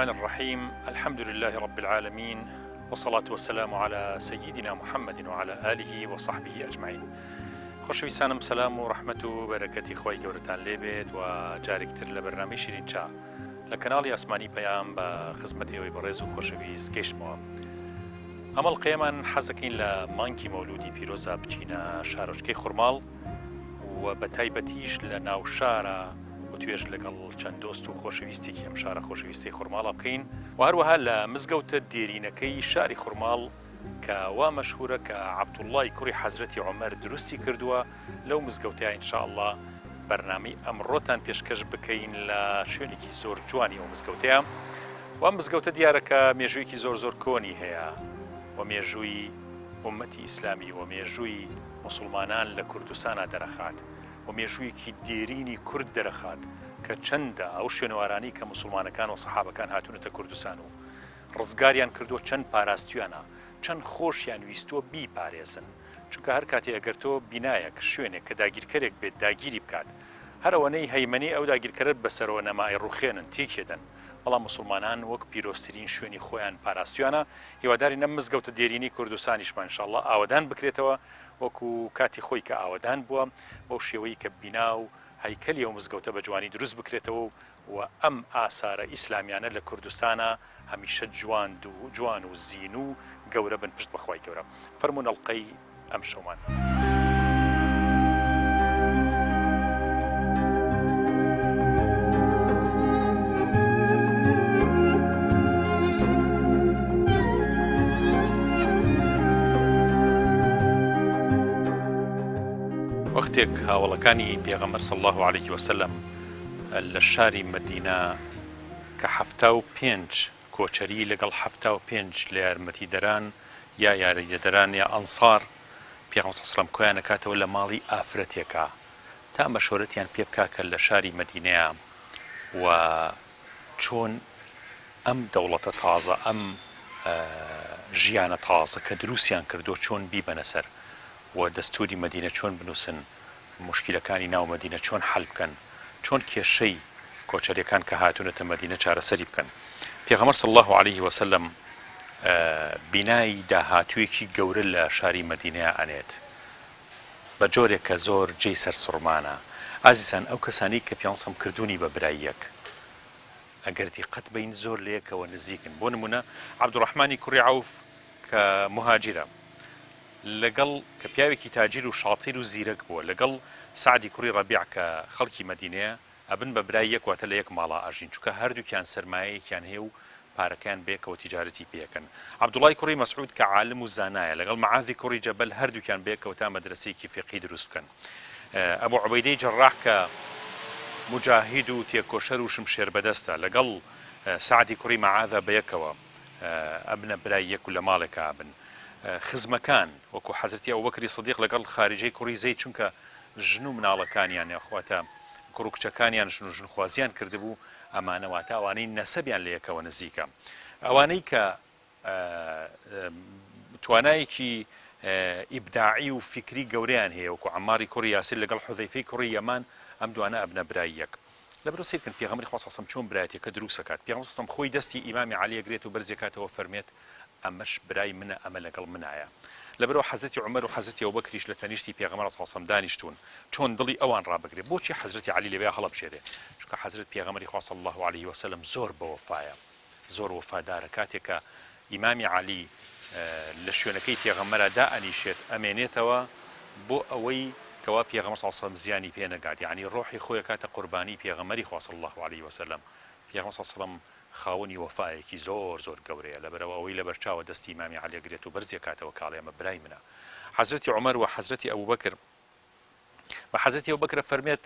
الرحمن الرحيم. الحمد لله رب العالمين، والصلاة والسلام على سيدنا محمد وعلى آله وصحبه أجمعين. خۆشەویستانم سەلام و ڕەحمەت و بەرەکەتی خۆی گەورەتان لێبێت و جارێکتر لە بەرنامەی شیرینچا لە کەناڵی ئاسمانی پەیام بە خزمەتی ئەوەی بەڕێز و خۆشەویست گەیشتمەوە. ئەمەڵقەیەمان حەزەکەین لە مانگی مەولودی پیرۆزە بچینە شارۆچکەی خوڕماڵ و بە تایبەتیش لە ناو شارە و توێژ لەگەڵ چەند دۆست و خۆشەویستێکی ئەم شارە خۆشەویستی خوڕماڵە بکەین و هەروەها لە مزگەوتە دێرینەکەی شاری خوڕماڵ کە وا مەشهورە کە عەبدوڵڵای کوڕی حەزرەتی عومەر دروستی کردووە. لەو مزگەوتەیە ئینشاءڵڵا بەرنامەی ئەمڕۆتان پێشکەش بکەین لە شوێنێکی زۆر جوانی ئەو مزگەوتەیە. و ئەم مزگەوتە دیارەکە مێژوویەکی زۆر کۆنی هەیە و مێژووی ئومەتی ئیسلامی و مێژووی موسڵمانان لە کوردستانە دەرەخات و مێژوویەکی دێرینی کورد دەرەخات کە چەندە ئەو شوێنەوارانی کە موسڵمانەکان و سەحابەکان هاتوونەتە کوردستان و ڕزگاریان کردووە چەند پاراستویانە، چەند خۆشیان ویستووە بیپارێزن. چونکە هەر کاتێ ئەگەر تۆ بینایەک شوێنێک کە داگیرکەرێک بێت داگیری بکات، هەرەوەنەی هەیمەنی ئەو داگیرکەرت بەسەرەوە نەمای ڕوخێنن تێکێدەن، بەڵام موسڵمانان وەک پیرۆستترین شوێنی خۆیان پاراستویانە. هیواداری نەم مزگەوتە دێرینی کوردستانیشمان ئینشاءڵڵا ئاوەدان بکرێتەوە وەکو کاتی خۆی کە ئاوەدان بووە، بەو شێوەی کە بینا و هەیکەلی ئەو مزگەوتە بە جوانی دروست بکرێتەوە و ئەم ئاسارە ئیسلامیانە لە کوردستانە هەمیشە جوان و زین و گەورە بن پشت بەخوای گەورە. فەرموون ئەڵقەی ئەم شەومان. وەختێک هاوڵەکانی پێغەمبەر صلی الله عليه وسلم لە شاری مەدینە کە 75 کۆچەری لەگەڵ 75 لە یارمەتیدەران یا یاریدەران یا ئەنسار پێغەمبەر صلی الله عليه وسلم کۆیان نەکاتەوە لە ماڵی ئافرەتێکە تا مەشورەتیان پێ بکا کە لە شاری مەدینەیە و چۆن ئەم دەوڵەتە تازە ئەم ژیانە تازە کە دروستیان کردو چۆن بیبەنە سەر و دەستوری مەدینە چۆن بنووسن، مشکلەکانی ناو مەدینە چۆن حەل بکەن، چۆن کێشەی کۆچەریەکان کە هاتوونەتە مەدینە چارەسەری بکەن. پێغەمبەر صلی الله عليه وسلم بینایی داهاتوویەکی گەورە لە شاری مەدینەیە ئەنێت بە جۆرێک کە زۆر جێی سەر سوڕمانە. ئازیزان، ئەو کەسانی کە پێنسەم کردوونی بە براییەک ئەگەر دیقەت بین زۆر لەیەکەوە نزیکن. بۆ نمونە عەبدوڕەحمانی کوڕی عەوف کە مهاجرە لەگەڵ کە پیاوێکی تاجیر و شاتیر و زیرەک بووە لەگەڵ سعدی کوڕی ڕەبیع کە خەڵکی مەدینەیە ئەبن بە برای یەک واتە لە یەک ماڵا ئاژین، چونکە هەردووکیان سەرمایەیەکیان هەیە و پارەکان بێکەوە تیجارەتی پێکەن. عەبدوڵای کوڕی مەسعود کە عالم و زانایە لەگەڵ مەعاذی کوڕی جەبەل هەردووکیان بێکەوە تا مەدرسەیەکی فقهی دروست بکەن. ئەبوو عوبەیدەی جەڕاح کە مجاهید و تێکۆشەر و شمشێر بەدەستە لەگەڵ سعدی کوڕی مەعاذە بەیەکەوە ئەبنە برای یەک و لە ماڵێکە ئابن. خزمەکان وەکو حەزرەتی ئەبوبەکری سیدیق لەگەڵ خارجەی کوڕی زەید، چونکە ژن و مناڵەکانیان یاخواتە کوڕ و کچەکانیان ژن و ژنخوازیان کردبوو، ئەمانەواتە ئەوانەی نەسەبیان لە یەکەوە نزیکە، ئەوانەی کە توانایەکی ئیبداعی و فکری گەورەیان هەیە وەکو عەماری کوڕی یاسیر لەگەڵ حوذەیفەی کوڕی یەمان، ئەم دوانە ئەبنە برای یەک. لەبەرەوە سیرکن پێغەمبەری خوا صلی الله علیه و سلم چۆن برایەتەکە دروست دەکات. پێغەمبەر صلی الله علیه و سلم خۆی دەستی ئیمامی عەلی ئەگرێت و بەرزێکاتەوە فەرمێت ئەمەش برای منە، ئەمە لەگەڵ منایە. لەبەرەوە حەزرەتی عومەر و حەزرەتی ئەبوبەکریش لە تەنیشتی پێغەمبەر صلی الله علیه و سلم دانیشتون چۆن دڵی ئەوان ڕابگرێت. بۆچی حەزرەتی عەلی لەوێ هەڵەبژێرێ؟ چونکە حەزرەت پێغەمبەری خوا صلی الله عليه وسلم زۆر بەوەفایە، زۆر وەفادارە. کاتێک کە ئیمامی عەلی لە شوێنەکەی پێغەمبەرە دائەنیشێت ئەمێنێتەوە بۆ ئەوەی کەوا پێغەمبەر صلی الله علیه و سلم زیانی پێ نەگات، یعنی ڕۆحی خۆی کاتە قوربانی پێغەمبەری خوا صلی الله عليه وسلم. پێغەمبەر صلی الله علیه وسلم خاوەنی وەفایەکی زۆر گەورەیە، لەبەرەوە ئەوەی لەبەرچاوە دەستی ئیمامی عەلی ئەگرێت و بەرزێکاتەوە کاڵێ ئەمە برای منە. حەزرەتی عومەر و حەزرەتی ئەبوبەکر بە حەزرەتی ئەبوبەکر فەرمێت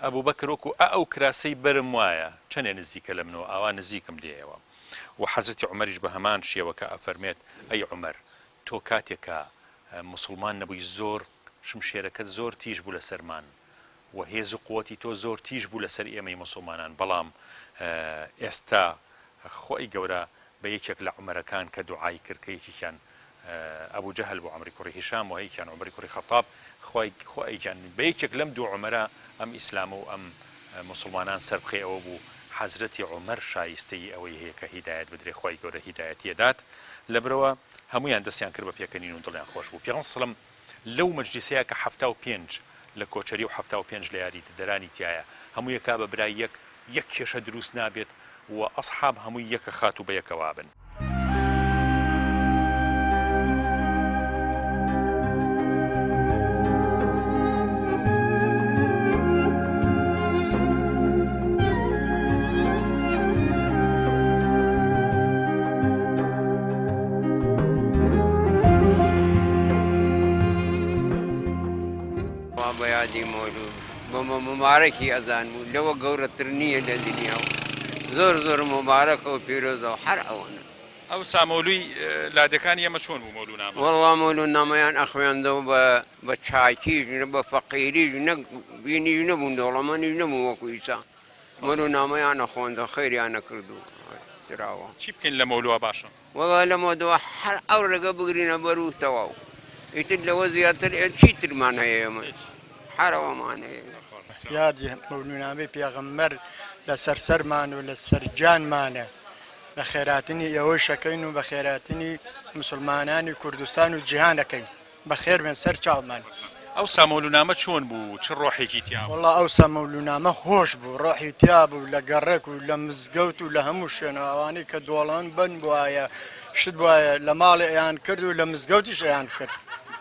ئەبوبەکر وەکو ئەو کراسەی بەرم وایە چەندێ نزیکە لە منەوە، ئاوا نزیکم لێیەوە. و حەزرەتی عومەریش بە هەمان شێوە کە ئەفەرمێت ئەی عومەر، تۆ کاتێکە موسڵمان نەبووی زۆر شمشێرەکەت زۆر تیژ بوو لە سەرمان و هێز و قووەتی تۆ زۆر تیژ بوو لەسەر ئێمەی موسڵمانان، بەڵام ئێستا خۆی گەورە بە یەکێک لە عومەرەکان کە دوعای کرد کە یەکێکیان ئەبوو جەهل بۆ عەمری کوڕی هیشام و هەیەکیان عومەری کوڕی خەتاب، خۆی جان بە یەکێک لەم دوو عومەرە ئەم ئیسلام و ئەم مسلمانان سەربخێ ئەوە بوو حەزرەتی عومەر شایستەی ئەوەی هەیە کە هیدایەت بدرێ خی گەورە هیدایەتیەدات لەبرەوە هەمویان دەستیان کرد بە پێکەنین و دڵیان خۆش بوو پێغەمبەر سەڵەم لەو مەجلیسەیە کە 75 لە کۆچەری و 75 لە یاری دەرانی تایە هەموو یەکا بە برای یەک کێشە دروست نابێت و ئەسحاب هەمووی یەکە خات و بە یەکەوا بن. بەیادی مۆلود بەمە مبارەکی ئەزان بوو لەوە گەورەتر نییە لە دنیا و زۆر مبارەکە و پیرۆزە و هەر ئەوەنە. ئەو سامەولوی لادەکانی ئێمە چۆن بوو مۆلوونامە؟ وەڵڵا مۆلوونامەیان ئەخوێندەوە بە چاکیش بە فەقیریش بینیش نەبوون دەوڵەمەنیش نەبوو وەکو ئیسا مۆلوونامەیان ئەخوێندە خەیریانە کردو تراوە. چی بکەین لە مۆلووە باشە؟ وەڵا لە مۆدەوە هەر ئەو ڕێگە بگرینە بەر و تەواو ئیتر لەوە زیاتر چیترمان هەیە ئێمە حرەوەمان هەیە. یادی مەولوونامەی پێغەمبەر لە سەرسەرمان و لە سەرجانمانە بە خێراتنی ئێوەی شەکەین و بە خێراتنی مسلمانانی کوردستان و جیهانەکەین بە خێر بێن سەر چاومان. ئەو سامەولوونامە چۆن بوو؟ چ ڕۆحێکی تیا؟ وەڵڵا ئەو سامەولوونامە خۆش بوو، ڕۆحی تیا بوو لە گەڕێک و لە مزگەوت و لە هەموو شوێنە ئەوانەی کە دۆڵان بن بواە شت وایە لە ماڵی ئەیان کرد و لە مزگەوتیش ئەیان کرد.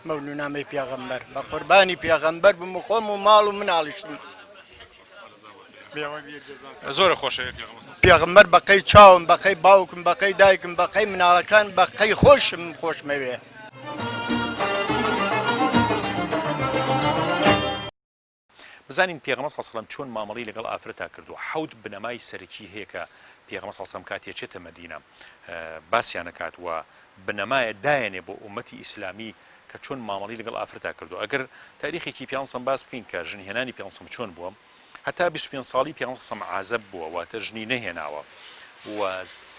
مەولوونامەی پێغەمبەر بە قوربانی پێغەمبەر بم و خۆم و ماڵ و مناڵیشم زۆرە خۆشە پێغەمبەر بەقەی چاوم بەقەی باوکم بەقەی دایکم بەقەی مناڵەکان بەقەی خۆشم خۆشمەوێ. بزانین پێغەمبەر صلی الله علیه و سلم چۆن مامەڵەی لەگەڵ ئافرەتا کردو. حەوت بنەمای سەرەکی هەیە کە پێغەمبەر صلی الله علیه و سلم کاتێ چێتە مەدینە باسییان نەکات و بنەمایە دایەنێ بۆ ئومەتی ئیسلامی کە چۆن مامەڵی لەگەڵ ئافرەتا کردو. ئەگەر تاریخێکی پێغەمبەر باس بکەین کە ژنهێنانی پێغەمبەر چۆن بووە هەتا 25 ساڵی پێغەمبەر عازب بووە واتە ژنی نەهێناوە و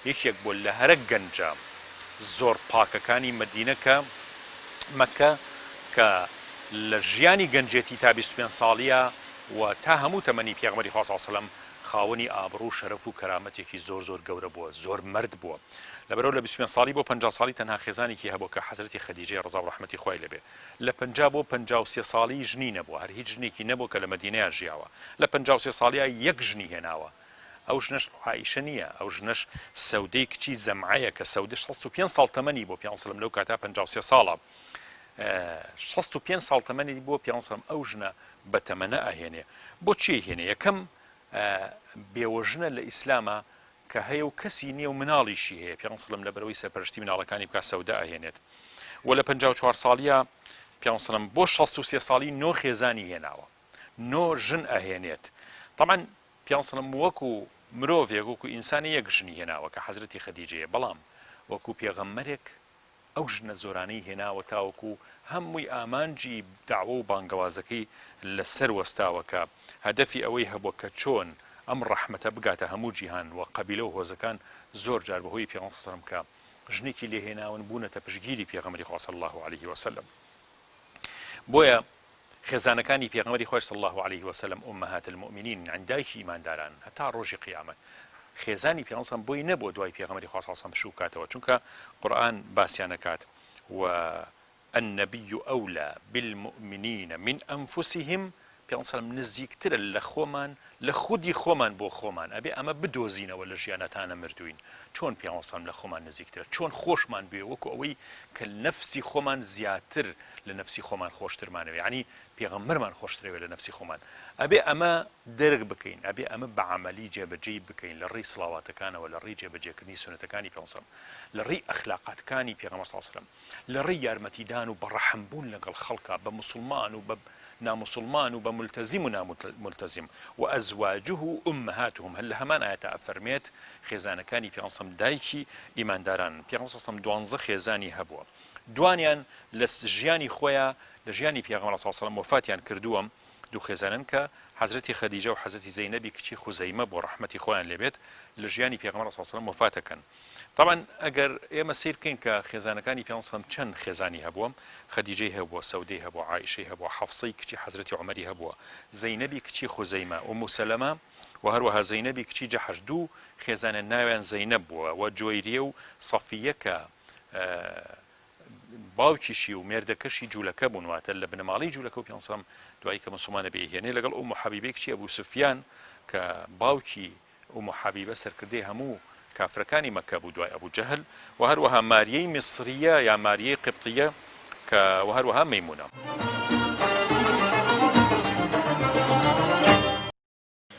یەکێک بۆ لە هەرە گەنجە زۆر پاکەکانی مەدینە کە مەکە کە لە ژیانی گەنجێتی تا 25 ساڵیە و تا هەموو تەمەنی پێغەمبەری خوا صلی الله علیه و سلم خاوەنی ئابڕوو شەرەف و کەرامەتێکی زۆر گەورە بووە، زۆر مرد بووە. لەبەرەوە لە 25 ساڵی بۆ 50 ساڵی تەنها خێزانێکی هەبوو کە حەزرەتی خەدیجەی ڕەزا و ڕەحمەتی خوای لەبێ. لە 50 بۆ 53 ساڵی ژنی نەبووە، هەر هیچ ژنێکی نەبوو کە لە مەدینەیە ژیاوە. لە 53 ساڵیە یەک ژنی هێناوە. ئەو ژنەش عایشە نییە، ئەو ژنەش سەودەی کچی زەمعەیە کە سەودە 65 ساڵ تەمەنی بۆ پێغەمبەر سەلەم لەو کاتا 53 ساڵە. 65 ساڵ تەمەنی بۆ پێغەمبەر سەلەم ئەو ژنە بە تەمەنە ئەهێنێ. بۆ چی هێنێ؟ یەکەم بێوەژنە لە ئیسلامە کە هەیە و کەسی نییە و مناڵیشی هەیە. پێغەمبەر سەلەم لەبەرەوەی سەرپەرشتی مناڵەکانی بکات سەودە ئەهێنێت. و لە 54 ساڵیە پێغەمبەر سەلەم بۆ 63 ساڵی 9 خێزانی هێناوە، 9 ژن ئەهێنێت. طبعاً پێغەمبەر سەلەم وەکو مرۆڤێک وەکو ئینسانی یەک ژنی هێناوە کە حەزرەتی خەدیجەیە، بەڵام وەکو پێغەمبەرێک ئەو ژنە زۆرانەی هێناوە تاوەکو هەمووی ئامانجی داوە و بانگەوازەکەی لەسەر وەستاوە کە هەدەفی ئەوەی هەبووە کە چۆن ئەم ڕەحمەتە بگاتە هەموو جیهان و قەبیلە و هۆزەکان زۆر جار بەهۆی پێغەمبەر صلی الله علیه و سلم کە ژنێکی لێهێناون بوونەتە پشگیری پێغەمبەری خوا صلی الله علیه و سلم. بۆیە خێزانەکانی پێغەمبەری خۆی صلی الله علیه و سلم ئومەهات المؤمنین عندایکی ئیمانداران هەتا ڕۆژی قیامەت خێزانی پێغەمبەر بۆی نەبووە دوای پێغەمبەری خوا صلی الله علیه و سلم بشوکاتەوە، چونکە قورئان باسییان نەکات و النبي أولى بالمؤمنين من أنفسهم. پێغەمبەر سەلەم نزیکترە لە خۆمان لە خودی خۆمان بۆ خۆمان ئەبێ ئەمە بدۆزینەوە لە ژیانەتانە مردوین. چۆن پێغەمبەر سەلەم لە خۆمان نزیکترە؟ چۆن خۆشمان بێ وەکو ئەوەی کە نەفسی خۆمان زیاتر لە نەفسی خۆمان خۆشترمانەوێ، یعنی پێغەمبەرمان خۆشترەوێ لە نەفسی خۆمان. ئەبێ ئەمە دەرک بکەین، ئەبێ ئەمە بە عەمەلی جێبەجێ بکەین لە ڕێی سڵاواتەکانەوە، لە ڕێی جێبەجێکردنی سونەتەکانی پێغەمبەر سەلەم، لە ڕێی ئەخلاقاتەکانی پێغەمبەر صلی الله علیه و سلم، لە ڕێی یارمەتیدان و بەڕەحمبوون لەگەڵ خەڵکا بە مسلمان و بە نامسلمان و بە ملتزم و ناملتزم. و ئەزواجه ئومەهاتهم هەر لە هەمان ئاەتە ئەفەرمێت خێزانەکانی پێغەمبەر سەلەم دایکی ئیمانداران. پێغەمبەر صلی الله علیه و سلم 12 خێزانی هەبووە، دوانیان لە ژیانی خۆیان لە ژیانی پێغەمبەر صلی الله علیه و سلم وفاتیان کردووە. دوو خێزانن کە حەزرەتی خەدیجە و حەزرەتی زەینەبی کچی خوزەیمە بۆ ڕەحمەتی خۆیان لێبێت لە ژیانی پێغەمبەر صلی الله علیه و سلم وفاتەکەن. طبعا ئەگەر ئێمە سیر بکەین کە خێزانەکانی پێغەمبەر صلی الله علیه و سلم چەند خێزانی هەبووە، خەدیجەی هەبووە، سەودەی هەبووە، عایشەی هەبووە، حەفسەی کچی حەزرەتی عومەری هەبووە، زەینەبی کچی خوزەیمە، ئومو سەلەمە و هەروەها زەینەبی کچی جەحەش دوو خێزانە ناویان زەینەب بووە و جۆیریە و سەفیە کە باوکیشی و مێردەکەشی جوولەکە بوون واتە لە بنەماڵی جوولەکە و پێ دوایی کە مسلمانە بێهێنێ لەگەڵ ئوم حەبیبە کچی ئەبوو سوفیان کە باوکی ئوم حەبیبە سەرکردەی هەموو کافرەکانی مەکە بوو دوای ئەبوو جەهل و هەروەها ماریەی میسریە یا ماریەی قبطیە کە و هەروەها مەیمونە.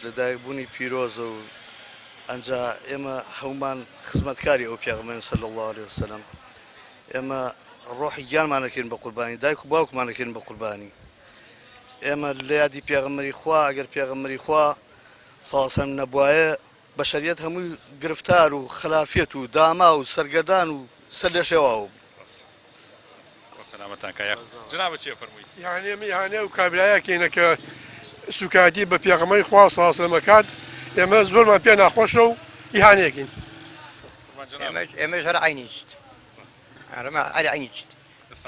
لەدایکبوونی پیرۆزە و ئەنجا ئێمە هەومان خزمەتکاری ئەو پێغەمبەر صلی الله علیه وسلم ئێمە ڕۆحی گیانمانەکەین بە قوربانی دایک و باوکمانەکەین بە قوربانی ئێمە لە یادی پێغەمبەری خوا ئەگەر پێغەمبەری خوا ساسەم نەبوایە بەشەریەت هەمووی گرفتار و خلافێت و داما و سەرگەدان و سەر لە شێواوە سلامتان کە جناب چێ فەرمووی یانێ و کابرایەکەینە کە سوکاتی بە پێغەمبەری خوا ساسەمەکات ئێمە زۆرمان پێ ناخۆشە و ئیهانەیەکەین ئێمەش هەر عینیشت هەر عینیشت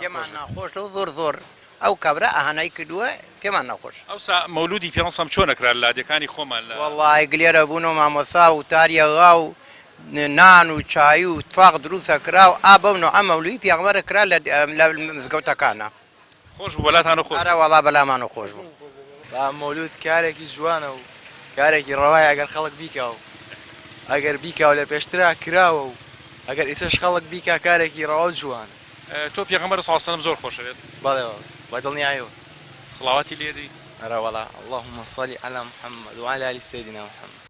پێمان ناخۆشە و زۆر ئەو کابرا ئاهانایی کردووە پێمان ناخۆش ئەوسا مەولودی پێغەمبەر چۆنەکرا لە لادەکانی خۆمان لە وەڵڵای گلێرە بوون و مامۆستا و تاریەغا و نان و چای و تواق دروستەکرا و ئابە و نوعە مەولوی پێغەمبەرە کرا لە مزگەوتەکانە خۆش بوو وڵاتانە خۆش ئارە وەڵا بەلامانە خۆش بوو مەولود کارێکی جوانە و کارێکی ڕەوای ئەگەر خەڵک بیکەوە ئەگەر بیکەوە لە پێشترا کراوە و ئەگەر ئیسەش خەڵک بیکە کارێکی ڕەوا جوانە تۆ پێغەمبەر صلی الله علیه و سلم زۆر خۆشەوێت بەڵێ بە دڵنیایەوە سڵاواتی لێدی ئەرە وەڵا اللهم صل على محمد وعلى آل سيدنا محمد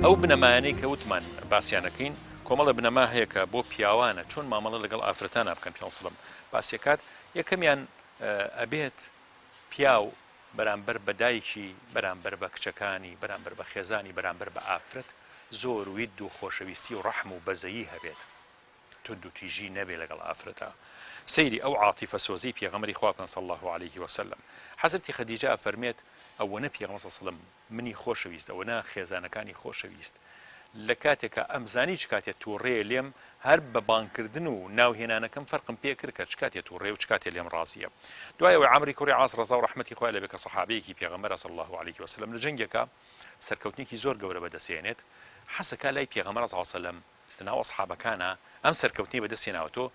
ئەو بنەمایانەی کە وتمان باسییانەکەین کۆمەڵە بنەما هەیە کە بۆ پیاوانە چۆن مامەڵە لەگەڵ ئافرەتانە بکەن پێ سڵم باسیەکات یەکەمیان ئەبێت پیاو بەرامبەر بە دایکی بەرامبەر بە کچەکانی بەرامبەر بە خێزانی بەرامبەر بە ئافرەت زۆر وید و خۆشەویستی و ڕەحم و بەزەیی هەبێت تند و تیژی نەبێ لەگەڵ ئافرەتە سەیری ئەو عاتیفە سۆزەی پێغەمبەری خوا بکەن صلی الله عليه وسلم حەزرەتی خەدیجە ئەفەرمێت ئەوەنە پێغەمبەر صلی الله عليه وسلم منی خۆشەویست ئەوەنە خێزانەکانی خۆشەویست لە کاتێکە ئەمزانی چ کاتێت تووڕێ لێم هەر بە بانکردن و ناوهێنانەکەم فەرقم پێ کرد کە چ کاتێت تووڕێ و چ کاتێ لێم ڕازیە دوایەوەی عەمری کوڕی عاص ڕەزا و ڕەحمەتی خوای لەبێ کە سەحابەیەکی پێغەمبەرە صلی الله عليه وسلم لە جەنگێکە سەرکەوتنێکی زۆر گەورە بەدەستێنێت حەسەکە لای پێغەمبەر صلی الله عليه وسلم لەناو ئەسحابەکانە ئەم سەرکەوتنی بەدەستێناوەتەوە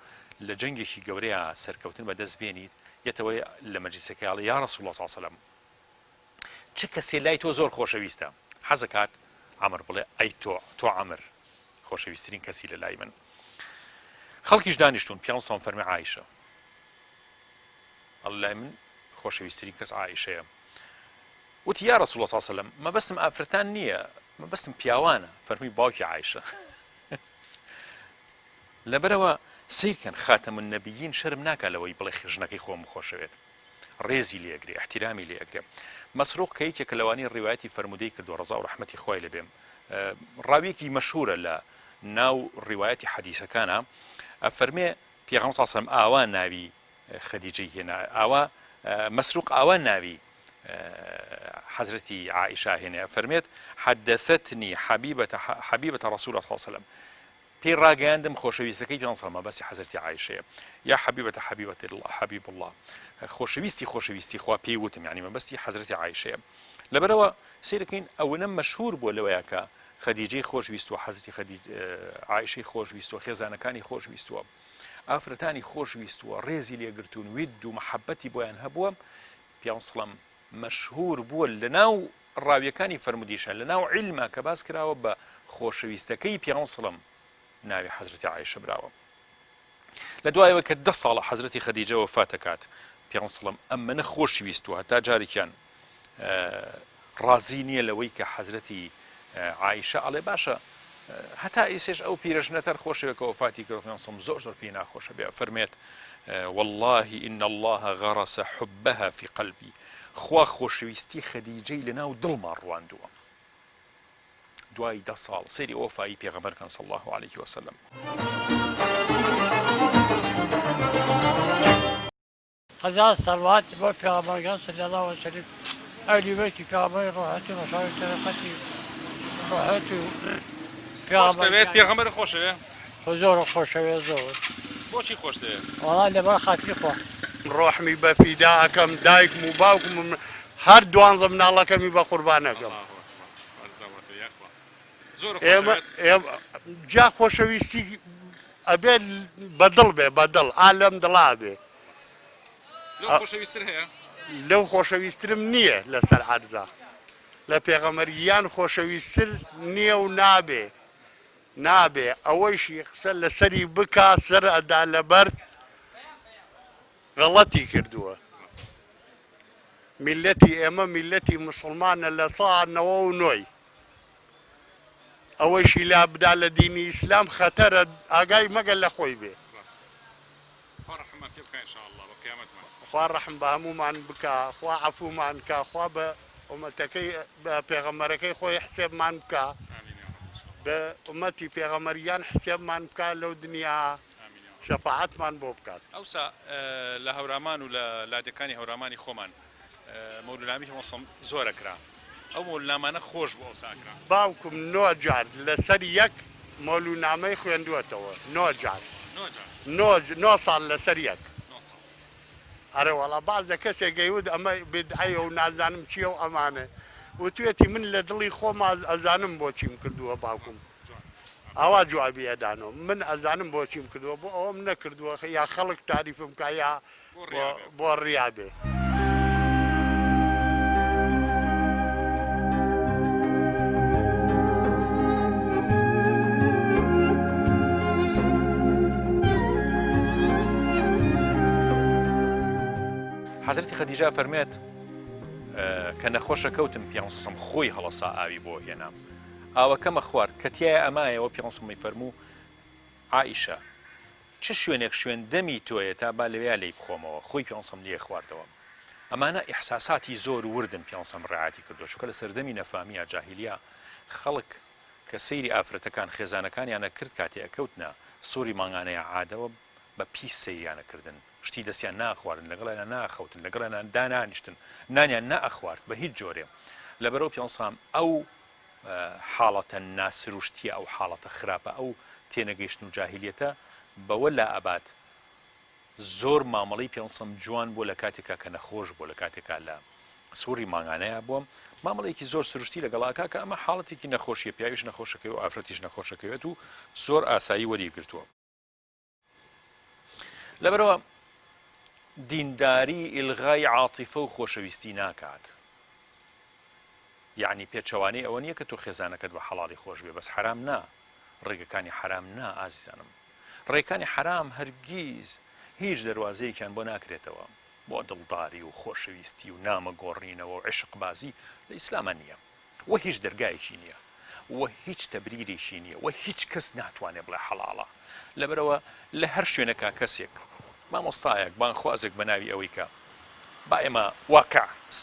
لە جەنگێکی گەورەیە سەرکەوتن بەدەست بێنیت یەتەوەی لە مەجلیسەکەی ئاڵێ یا ڕەسوڵ الله صلی الله عليه وسلم چ کەسێ لای تۆ زۆر خۆشەویستە حەزەکات عەمر بڵێ ئەی تۆ عەمر خۆشەویستترین کەسی لە لای من خەڵکیش دانیشتون پیان سڵام فەرمی عایشە ئەڵ لای من خۆشەویستترین کەس عایشەیە وتی یا ڕەسوڵ الله صلی الله عليه وسلم مەبەستم ئافرەتان نییە مەبەستم پیاوانە فەرمی باوکی عایشە لەبەرەوە سیرکەن خاتەم النەبیین شەرم ناکا لەوەی بڵێ ژنەکەی خۆم خۆشەوێت ڕێزی لێگرێ احتیرامی لێگرێ مەسروق کە یەکێکە لەوانەی ڕیوایەتی فەرمودەی کردو ڕەزا و ڕەحمەتی خوای لێبێم ڕاویەکی مەشهورە لە ناو ڕیوایەتی حەدیسەکانە ئەفەرمێ پێغەمبەر صلی الله علیه وسلم ئاوا ناوی خەدیجەی هێنا ئاوا مەسروق ئاوا ناوی حەزرەتی عائیشە هێنا فەرمێت حەدەثەتنی حەبیبەتە ڕەسوول الله صلی الله علیه وسلم پێی ڕاگەیاندم خۆشەویستەکەی پێغەمبەر صلی الله علیه وسلم بەسی حەزرەتی عایشەیە یا حەبیبەتە حەبیب الله خۆشەویستی خوا پێی وتم یعنی مەبەستی حەزرەتی عایشەیە لەبەرەوە سیرەکەین ئەوەنە مەشهور بووە لەوەیە کە خەدیجەی خۆشویستوە حەزرەتی عایشەی خۆشویستوە خێزانەکانی خۆشویستوە ئافرەتانی خۆشویستوە ڕێزی لێگرتوون وید و مەحەبەتی بۆیان هەبووە پیان سڵام مەشهور بووە لەناو ڕاویەکانی فەرمودیشە لەناو عیلما کە باس کراوە بە خۆشەویستەکەی پیان سڵام ناوی حەزرەتی عایشە براوە لە دوایەوە کە 10 ساڵە حەزرەتی خەدیجە وەفات دەکات پیان سڵام ئەمەنە خۆشویستوە هەتا جارێکیان ڕازی نییە لەوەی کە حەزرەتی عایشە ئەڵێ باشە هەتا ئیسێش ئەو پیرەژنەتەر خۆشەوێکە وەفاتی کرد پیان سڵام زۆر پێی ناخۆشە بێ فەرمێت والله إن الله غرس حبها في قلبي خوا خۆشەویستی خەدیجەی لەناو دڵمان ڕواندووە دوای 10 ساڵ سەیری وەفایی پێغەمبەرکان صلی الله عليه وسلم هزار صلوات بۆ پێغەمبەرەکان صلی الله وسلم ئەهلی بەیتی پێغەمبەری ڕۆحەتی ڕۆژاوی تەرەقەتی ڕۆحەتی خۆش دەوێت پێغەمبەر خۆشەوێ زۆر خۆشەوێ زۆر بۆچی خۆش دەوێت وەڵام لەبەر خاتری خۆ ڕۆحمی بە فیداکەم دایکم و باوکم هەر دوانزە مناڵەکەمی بە قوربانەکەم جا خۆشەویستی ئەبێت بەدڵ بێ بەدڵ ئالەم دڵا بێ خۆشەویستتر هەیە لەو خۆشەویستترم نییە لەسەر عەرزە لە پێغەمبەریان خۆشەویستتر نییە و نابێ ئەوەیشی قسە لەسەری بکا سەر ئەدا لەبەر غەڵەتی کردووە میلەتی ئێمە میلەتی موسڵمانە لە 1990 ئەوەیشی لا بدا لە دینی ئیسلام خەتەرە ئاگای مەگەل لە خۆی بێ خوا ڕەحم بە هەمومان بکە خوا عەفومان کە خوا بە ئومەتەکەی بە پێغەمبەرەکەی خۆی حسێبمان بکە بە ئومەتی پێغەمبەریان حسێبمان بکە لەو دنیا شەفاعەتمان بۆ بکات ئەوسا لە هەورامان و لە لادەکانی هەورامانی خۆمان مەولولامی هەوسەم زۆرەکرا ئەو مەولولامانە خۆش بۆ ئەوساکرا باوکم 9 جار لەسەر یەک مەولونامەی خوێندووەتەوە 9 جار 9 ساڵ لەسەر یەک ئەرە وەڵا بازە کەسێک گەیود ئەمە بدعەیە و نازانم چییە و ئەمانە و توێتی من لە دڵی خۆما ئەزانم بۆچیم کردووە باوکم ئاوا جوابی ئەدانەوە من ئەزانم بۆچیم کردووە بۆ ئەوم نەکردووە یا خەڵک تاریفم کە یا بۆ ڕیابێ حەزرەتی خەدیجە فەرمێت کە نەخۆشە کەوتم پێغەمبەر خۆی هەڵەسا ئاوی بۆ هێنام ئاوەکەمە خوارد کە تایە ئەمایەوە پێغەمبەر فەرموو عائیشە چه شوێنێک شوێن دەمی تۆیە تا با لەوێ لێی بخۆمەوە خۆی پێغەمبەر لێ خواردەوە ئەمانە ئیحساساتی زۆر وردن پێغەمبەر ڕعاتی کردو چونکە لە سەردەمی نەفامیە جاهیلیا خەڵک کە سەیری ئافرەتەکان خێزانەکانیانە کرد کاتێ ئەکەوتنە سووری ماڭانەیە عادەوە بە پیس سەیریانەکردن شتی دەستیان ناخواردن لەگەڵیان ناخەوتن لەگەڵیان دانانیشتن نانیان نائەخوارد بە هیچ جۆرێ لەبەرەوە پێغەمبەر ئەو حاڵەتە ناسروشتیە ئەو حاڵەتە خراپە ئەو تێنەگەیشتن و جاهیلیەتە بەوە لا ئەبات زۆر مامەڵەی پێغەمبەر جوان بۆ لە کاتێکا کە نەخۆش بۆ لە کاتێکا لە سووری ماڭانەیە بووم مامەڵەیەکی زۆر سروشتی لەگەڵاکە کە ئەمە حاڵەتێکی نەخۆشیە پیاویش نەخۆشەکەی و ئافرەتیش نەخۆشەکەوێت و زۆر ئاسایی وەریگرتووە لەبەرەوە دینداری ئیلغای عاتیفە و خۆشەویستی ناکات یعنی پێچەوانەی ئەوە نییە کە تۆ خێزانەکەت بە حەڵاڵی خۆش بێ بەس حرام نا ڕێگەکانی حرام نا ئازیزانم ڕێگەکانی حرام هەرگیز هیچ دەواازەیەکیان بۆ ناکرێتەوە بۆ دڵداری و خۆشەویستی و نامە گۆڕینەوە و عشقبازی لە ئیسلامە نییە و هیچ دەرگایەکی نییە و هیچ تەبریرێکی نییە و هیچ کەس ناتوانێت بڵێ حەڵاڵە لەبەرەوە لە هەر شوێنەکە کەسێک مامۆستایەک بانخوازێک بە ناوی ئەوەی کە با ئێمە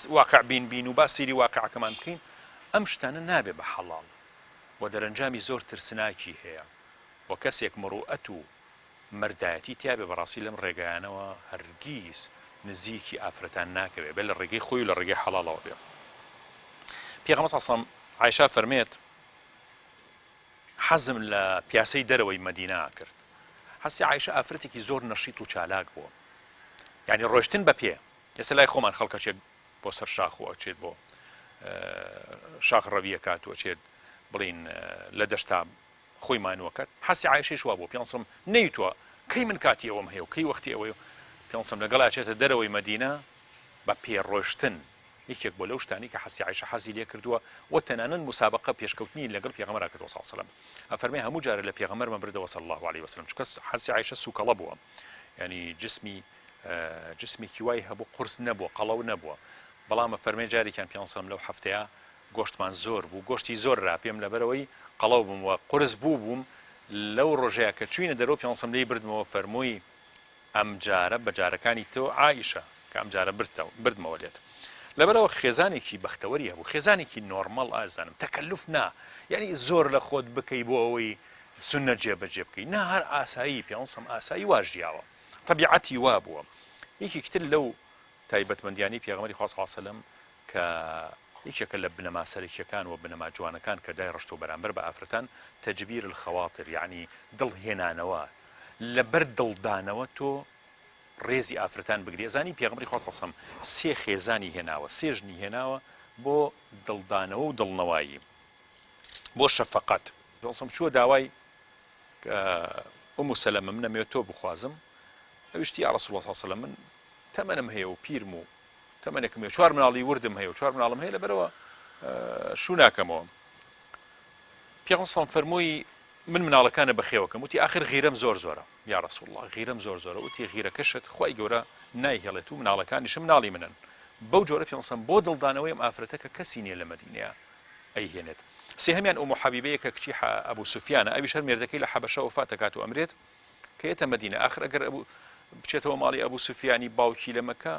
واقع بین و با سیری واقعەکەمان بکەین ئەم شتانە نابێ بە حەڵاڵ و دەرەنجامی زۆر ترسناکی هەیە و کەسێک مڕوئەت و مەردایەتی تیابێ بەڕاستی لەم ڕێگایانەوە هەرگیز نزیکی ئافرەتان ناکەوێت بێ لە ڕێگەی خۆی و لە ڕێگەی حەڵاڵەوە بێ پێغەمبەر سەڵسەڵام عایشا فەرمێت حەزم لە پیاسەی دەرەوەی مەدینە کرد هەستی عایشە ئافرەتێکی زۆر نەشیت و چالاک بووە یعنی ڕۆیشتن بە پێ ئێستا لای خۆمان خەڵکەچێت بۆ سەر شاخەوە ئەچێت بۆ شاخ ڕەویە کات و ئەچێت بڵین لە دەشتا خۆی مانووە کرد حەسی عایشەی وا بوو پێڵسم نەیتووە کەی من کاتی ئەوەم هەیە و کەی وەختی ئەوەی پێڵسم لەگەڵ ئاچێتە دەرەوەی مەدینە بە پێڕۆیشتن یەکێک بۆ لەو شتانی کە حەسی عایشە حەزی لێ کردووە و تەنانەت مسابقە پێشکەوتنی لەگەڵ پێغەمبەر کردووە صلی الله علیه و سلم ئەفەرمێ هەموو جارە لە پێغەمبەرمە بردەوە صلی الله علیه و سلم چونکە حەسی عایشە سوکەڵە بووە ینی جسمێکی وای هەبوو قورس نەبووە قەڵەو نەبووە بەڵام فەرمێ جارێکیان پێ سەلم لەو هەفتەیە گۆشتمان زۆر بوو گۆشتی زۆر را پێم لەبەرەوەی قەڵەو بووم و قورس بووم لەو ڕۆژەیە کە چوینە دەرەوە پێ سەلم لێی بردمەوە فەرمووی ئەم جارە بە جارەکانی تۆ عایشە کە ئەم جارە بردمەوە لێت لەبەرەوە خێزانێکی بەختەوەری هەبوو خێزانێکی نۆرمەڵ ئازانم تەکەلف نا یعنی زۆر لە خۆت بکەی بۆ ئەوەی سونە جێبەجێ بکەی نا هەر ئاسایی پێ سەلم ئاسایی واژیاوە طبیعەتی وا بووە یەکی کتر لەو تایبەتمەندیانی پێغەمبەری خوا صلی الله علیه وسلم کە یەکێکە لە بنەما سەرەکیەکان و بنەما جوانەکان کە دای ڕشت و بەرامبەر بە ئافرەتان تەجبیر الخەواتر، یعنی دڵهێنانەوە لەبەر دڵدانەوە تۆ ڕێزی ئافرەتان بگری. ئەزانی پێغەمبەری خوا صلی الله علیه وسلم سێ خێزانی هێناوە، سێ ژنی هێناوە بۆ دڵدانەوە و دڵنەوایی، بۆ شەفەقەت. پێغەمبەری چووە داوای ئوم سەلەمە منەمەوێت تۆ بخوازم، ئەویشتی یا ڕەسوڵ الله صلی الله علیه وسلم من تەمەنم هەیە و پیرم و تەمەنێکم هەیە، 4 مناڵی وردم هەیە و 4 مناڵم هەیە، لەبەرەوە شوو ناکەمەوە. پێغەمبەری فەرمووی من مناڵەکانە بەخێوەکەم، وتی آخر غیرەم زۆر زۆرە یا ڕەسوڵ الله، غیرەم زۆر زۆرە. وتی غیرەکەشت خوای گەورە نایهێڵێت و مناڵەکانیشم مناڵی منن. بەو جۆرە پێغەمبەری بۆ دڵدانەوەی ئەم ئافرەتە کە کەسی نییە لە مەدینەیە ئەیهێنێت. سێهەمیان ئوم حەبیبەیە کە کچی ئەبوو سوفیانە، ئەویش هەر مێردەکەی لە حەبەشە وفات دەکات و ئەمرێت کە ئێتە مەدینە. آخر ئەگەر بچێتەوە ماڵی ئەبوو سوفیانی باوکی لە مەکە،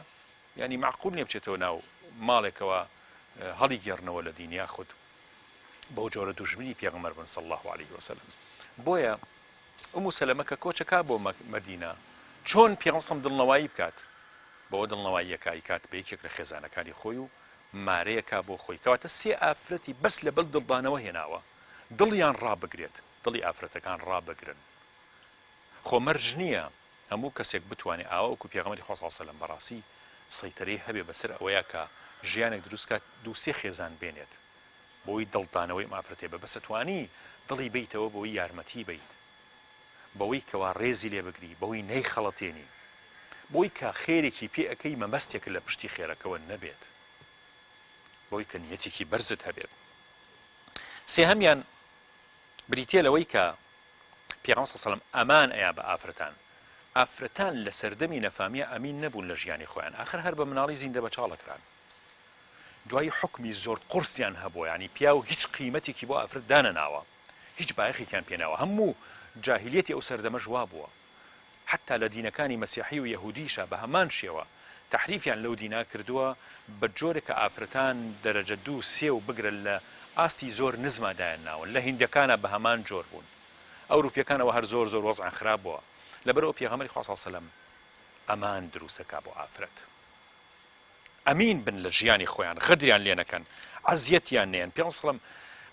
ینی معقول نییە بچێتەوە ناو ماڵێکەوە هەڵی گێڕنەوە لە دینی یاخود بەو جۆرە دوژمنی پێغەمبەر بن صلی الله عليه وسلم. بۆیە ئوم سەلەمە کە کۆچەکە بۆ مەدینە چۆن پێغەمبەر دڵنەوایی بکات، بەوە دڵنەواییەکە ئیکات بە یەکێک لە خێزانەکانی خۆی و مارەیەکە بۆ خۆی، کەواتە سێ ئافرەتی بەس لە بەل دڵدانەوە هێناوە دڵیان ڕابگرێت، دڵی ئافرەتەکان ڕابگرن. خۆ مەرج نییە هەموو کەسێک بتوانێت ئاوا وەکو پێغەمبەری خوا صلی الله علیه وسلم بەڕاستی سەیطرەی هەبێ بەسەر ئەوەیە کە ژیانێک دروستکات دوو سێ خێزان بێنێت بۆی دڵدانەوەی ئافرەتێ بە بەسەتوانی دڵی بیتەوە بۆی یارمەتی بیت، بەوەی کەوا ڕێزی لێ بگری، بەوەی نەیخەڵەتێنی، بۆی کە خێرێکی پێ ئەەکەی مەمەستێک لە پشتی خێرەکەوە نەبێت، بۆی کە نیەتێکی بەرزت هەبێت. سێهەمیان بریتێ لەوەی کە پێغەمبەر صلی الله علیه وسلم ئەمان ئەیا بە ئافرەتان. ئافرەتان لە سەردەمی نەفامیە ئەمین نەبوون لە ژیانی خۆیان، آخر هەر بە مناڵی زیندە بە چاڵەکران، دوای حکمی زۆر قورسیان هەبووە، ینی پیا و هیچ قیمەتێکی بۆ ئافرەت دانەناوە، هیچ بایەخێکیان پێناوە، هەموو جاهلیەتی ئەو سەردەمە ژوا بووە، حتا لە دینەکانی مەسیحی و یەهودیشە بە هەمان شێوە تحریفیان لەو دینا کردووە بە جۆرێک کە ئافرەتان دەرەجە 2 3 و بگرن لە ئاستی زۆر نزمادایان ناون. لە هیندەکانە بە هەمان جۆر بوون، ئەوروپیەکانەوە هەر زۆر زۆر وەزعیان خراپ بووە. لەبەرەوە پێغەمبەری خوا صلی الله علیه وسلم ئەمان دروستەکا بۆ ئافرەت، ئەمین بن لە ژیانی خۆیان، غەدریان لێ نەکەن، عەزیەتیان نێن. پێغەمبەر صلی الله علیه وسلم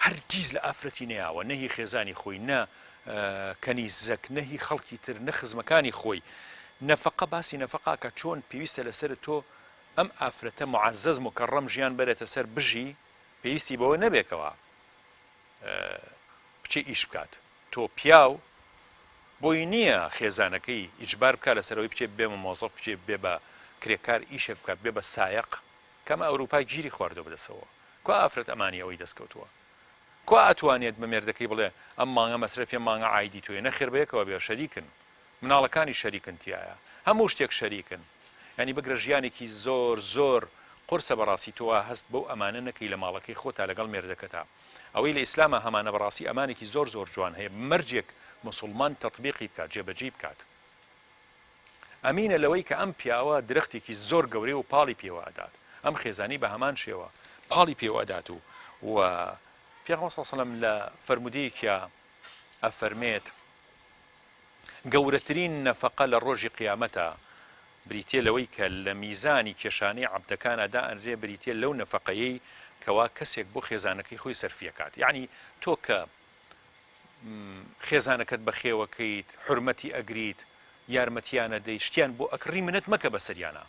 هەرگیز لە ئافرەتی نەیاوە، نەهی خێزانی خۆی، نە کەنیزەک، نەهی خەڵکی تر، نە خزمەکانی خۆی. نەفەقە باسی نەفەقاکە چۆن پێویستە لەسەر تۆ ئەم ئافرەتە معەزەز مکەڕەم ژیان بەرێتە سەر بژی، پێویستی بەوە نەبێکەوە بچێ ئیش بکات. تۆ پیاو بۆی نییە خێزانەکەی ئیجبار بکات لەسەرەوەی بچێت بێمە مۆزەف، بچێت بێ بە کرێکار ئیشێک بکات، بێ بە سایق، کەمە ئەوروپای گیری خواردەوە بەدەسەوە. کوا ئافرەت ئەمانی ئەوەی دەستکەوتووە، کوا ئەتوانێت بە مێردەکەی بڵێ ئەم مانگە مەسرەفی مانگە عایدی تۆیە، نەخێر بەیەکەوە بێ شەریکن، مناڵەکانی شەریکن تایە، هەموو شتێک شەریکن. ینی بگرە ژیانێکی زۆر زۆر قورسە بەڕاستی تۆوە هەست بەو ئەمانە نەکەی لە ماڵەکەی خۆتا لەگەڵ مێردەکەتا. ئەوەی لە ئیسلامە هەمانە بەڕاستی ئەمانێکی زۆر زۆر جوان هەیە، مەرجێک مسلمان تەطبیقی بکات، جێبەجێ بکات. ئەمینە لەوەی کە ئەم پیاوە درەختێکی زۆر گەورەی و پاڵی پێوە ئەدات، ئەم خێزانی بە هەمان شێوە پاڵی پێوە ئەدات. و پێغەمبەر صلی الله علیه وسلم لە فەرمودەیەکیە ئەفەرمێت گەورەترین نەفەقە لە ڕۆژی قیامەتە بریتێ لەوەی کە لە میزانی کێشانەی عەبدەکانەدا ئەنرێ بریتێ لەو نەفەقەیەی کەوا کەسێک بۆ خێزانەکەی خۆی سەرفیەکات. یعنی تۆ کە خێزانەکەت بەخێوەکەیت، حورمەتی ئەگریت، یارمەتیانە دەی، شتیان بۆ ئەکڕی، منەت مەکە بەسەریانە،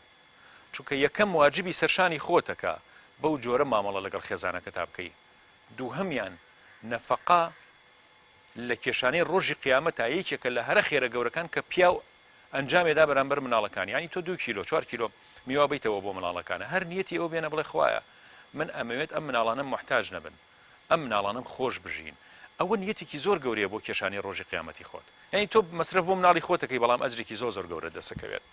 چونکە یەکەم واجبی سەرشانی خۆتەکە بەو جۆرە مامەڵە لەگەڵ خێزانەکەتا بکەی. دووهەمیان نەفەقە لە کێشانەی ڕۆژی قیامەتە یەکێکە لە هەرە خێرە گەورەکان کە پیاو ئەنجامێدا بەرامبەر مناڵەکانی. ینی تۆ 2 کیلۆ 4 کیلۆ میوە بیتەوە بۆ مناڵەکانە، هەر نیەتی ئەو بێنە بڵێ خوایە من ئەمەوێت ئەم مناڵانم محتاج نەبن، ئەم مناڵانم خۆش بژین. ئەوە نیەتێکی زۆر گەورەیە بۆ کێشانی ڕۆژی قیامەتی خۆت. ینی تۆ مەسرەف بۆ مناڵی خۆتەکەی، بەڵام ئەجرێکی زۆر زۆر گەورە دەسەکەوێت.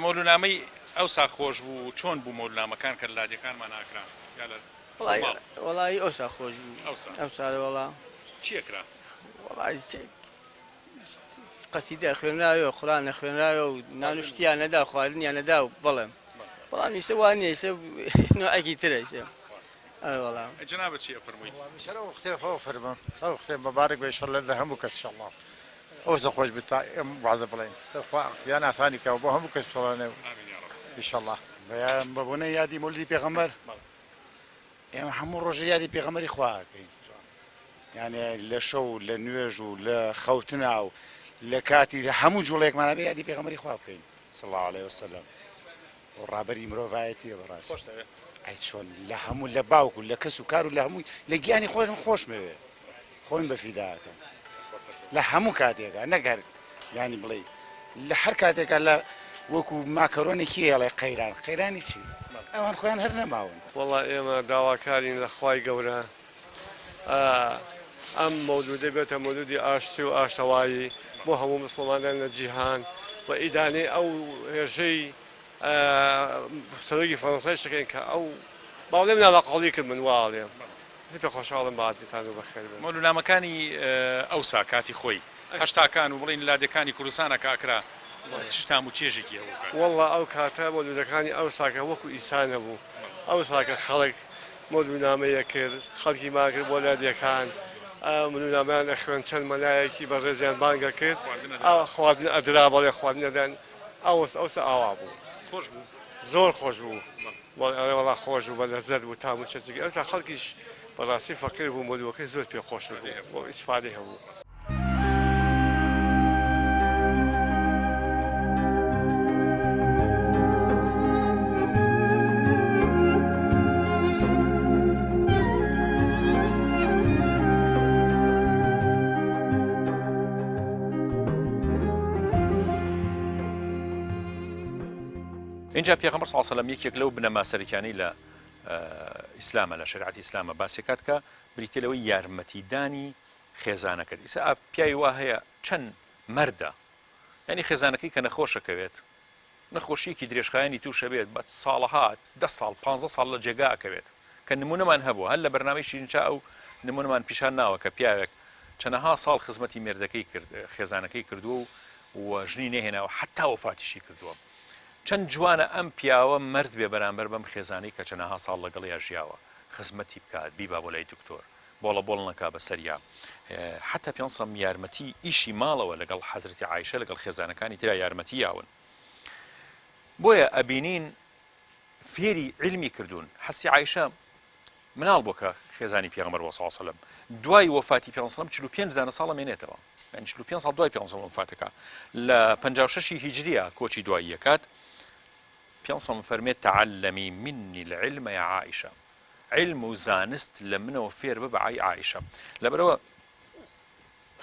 مۆلونامەی ئەوسا خۆش بوو، چۆن بوو مۆلونامەکان کە لادیەکانمان ئاکران؟ وەڵی ئەوسا خۆش بوو، ئەوسا وەڵا چیەکرا؟ وەڵی قەسیدە خوێنراوە، قورئان نەخوێنراوە و نانوشتیان نەدا، خواردنیان نەدا و بەڵێم، بەڵام ئیسە وان نییە، ئیسە نوعێکی ترە ئیسە. والله جناب چی فرمووی؟ شەرە و قسەی خۆ فەرمە، ئەو قسەی مەبارەک بێ ئینشەڵڵا لە هەموو کەس ئینشەڵڵا. ئەوسە خۆش بازە بڵێن یان ئاسانی کە بۆ هەموو کەس چڵانێ ئینشەڵڵا بەبوونە یادی مولدی پێغەمبەر ئێمە هەموو ڕۆژە یادی پێغەمبەری خواکەین یعنی لە شەو لە نوێژ و لە خەوتنا و لە کاتی لە هەموو جوڵێکمانە بێ یادی پێغەمبەری خوا بکەین صلی الله علیه وسلم و ڕابەری مرۆڤایەتیە بەڕاستی ئەی چۆن لە هەموو لە باوکو لە کەس و کار و لە هەمووی لە گیانی خۆشمەوێ خۆین بەفیداکەم لە هەموو کاتێکە نەگەر ینی بڵێ لە هەر کاتێکە لە وەکو ماکەرۆنێکی هێڵێ قەیران قەیرانی چی ئەوان خۆیان هەر نەماون وەڵا ئێمە داواکارین لە خوای گەورە ئەم مەولودە بێتە مەولودی ئاشتی و ئاشتەوایی بۆ هەموو مسلمانان لە جیهان و ئیدانەی ئەو هێژەی سەرۆکی فەڕەنسای شەکەین کە ئەو باوڵێم ناڵەقەڵی کرد من واڵێم پێ خۆشحاڵم بەهاتیتان و بەخێر بن مەولودنامەکانی ئەوسا کاتی خۆی هەشتاکان و بڵین لادەکانی کوردستانە کاکرا شتام و چێژێکی ئەوە وەڵا ئەو کاتە مەولودەکانی ئەو ساکە وەکو ئیسانە بوو ئەو ساکە خەڵک مەولودنامەیە کرد خەڵکی ماکرد بۆ لادیەکان مەولودنامەیان ئەخوێن چەند مەلایەکی بەڕێزیان بانگە کرد خواردن ئەدرا بەڵێ خواردنەدان ئەوسا ئاوا بوو خۆش بوو زۆر خۆش بوو وەڵا خۆش بوو بە لەزەت بوو تام و چەچێکی ئەوسا خەڵکیش بەڕاستی فەقیر بوو مەولودەکەی زۆر پێ خۆش بوو بۆ ئیسفادەی هەبوو اینجا پێغەمبەر صلی الله علیه و سلم یەکێک لەو بنەما سەرەکیانەی لە ئیسلامە لە شریعەتی ئیسلامە باسیکات کە بریتە لەوەی یارمەتیدانی خێزانەکەت ئیسا پیاوی وا هەیە چەند مەردە یعنی خێزانەکەی کە نەخۆشەکەوێت نەخۆشیەکی درێژخایەنی تووشە بێت بە ساڵەها 10 ساڵ 15 ساڵ لە جێگا ئەکەوێت کە نمونەمان هەبوو هەر لە بەرنامەی شیرینچا ئەو نمونەمان پیشان ناوە کە پیاوێک چەندەها ساڵ خزمەتی مێردەکەی کرد خێزانەکەی کردووە و ژنی نەهێناوە حتا وەفاتیشی کردووە چەند جوانە ئەم پیاوە مرد بێ بەرامبەر بەم خێزانەی کە چەندەها ساڵ لەگەڵیا ژیاوە خزمەتی بکات بیبا بۆ لای دکتۆر بۆڵە بۆڵ نەکا بەسەریا حتا پێم یارمەتی ئیشی ماڵەوە لەگەڵ حەزرەتی عایشە لەگەڵ خێزانەکانی ترا یارمەتی یاون بۆیە ئەبینین فێری علمی کردوون حەستی عایشە مناڵ بۆ کە خێزانی پێغەمبەر صلی الله علیه و سلم دوای وەفاتی پێغەمبەر صلی الله علیه و سلم 45 ساڵە مێنێتەوە یعنی 45 ساڵ دوای پێغەمبەر وەفاتەکە لە 56 هیجریە کۆچی دوایی یەکات پێغەمبەر فەرمێت تعلمی منی العلم یا عائشە علم و زانست لە منەوە فێر بە بە عائشە لەبەرەوە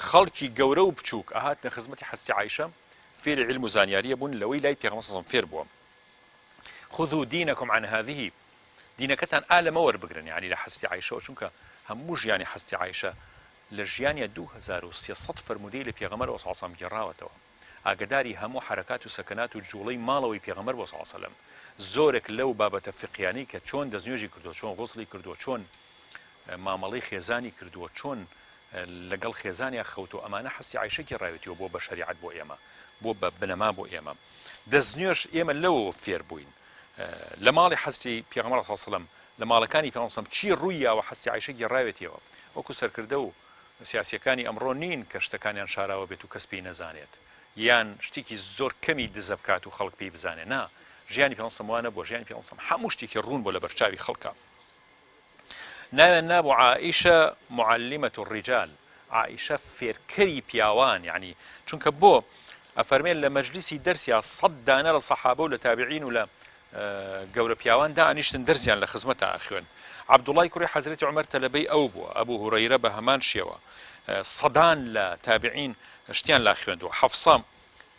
خەڵکی گەورە و بچووک ئاهاتنە خزمەتی حەزرەتی عایشە فێری علم و زانیاریە بوون لەوەی لای پێغەمبەر صلی الله علیه و سلم فێر بووە خذوا دینەکم عن هذه دینەکەتان ئالەمە وەربگرن یعنی لە حەزرەتی عایشەوە چونکە هەموو ژیانی حەزرەتی عایشە لە ژیانیە 2300 فرمودەی لە پێغەمبەر صلی الله علیه و سلم گێڕاوەتەوە ئاگداری هەموو حرکات و سەکنات و جوڵەی ماڵەوەی پێغەمبەر صلی الله علیه و سلم زۆرێک لەو بابەتە فقیانەی کە چۆن دەستنوێژی کردووە چۆن غوسڵی کردووە چۆن مامەڵەی خێزانی کردووە چۆن لەگەڵ خێزانیا خەوتو ئەمانە حەزرەتی عایشە گێڕاوێتەوە بۆ بە شەریعەت بۆ ئێمە بۆ بە بنەما بۆ ئێمە دەستنوێژ ئێمە لەوە فێر بووین لە ماڵی حەزرەتی پێغەمبەر صلی الله علیه و سلم لە ماڵەکانی پێغەمبەر صلی الله علیه و سلم چی ڕوویاوە حەزرەتی عایشە گێڕاوێتەوە وەکو سەرکردە و سیاسیەکانی ئەمڕۆ نین کە شتەکانیان شاراوە بێت و کەس پێی نەزانێت یان شتێکی زۆر کەمی دزە بکات و خەڵک پێی بزانێ نا ژیانی پێغەمبەر وانە بۆ ژیانی پێغەمبەر هەموو شتێکی ڕوون بۆ لە بەرچاوی خەڵکە ناوێن نابوو عائیشە معلمة الرجال عائیشە فێرکەری پیاوان یعنی چونکە بۆ ئەفەرمێن لە مەجلیسی دەرسیا 100 دانە لە سەحابە و لە تابعین و لە گەورە پیاوان دانیشتن دەرسیان لە خزمەتە ئەخوێن عەبدوڵای کوڕی حەزرەتی عومەر تەلەبەی ئەو بووە ئەبوو هورەیرە بە هەمان شێوە سەدان لە تابعین شتیان لا خوێندووە حەفسە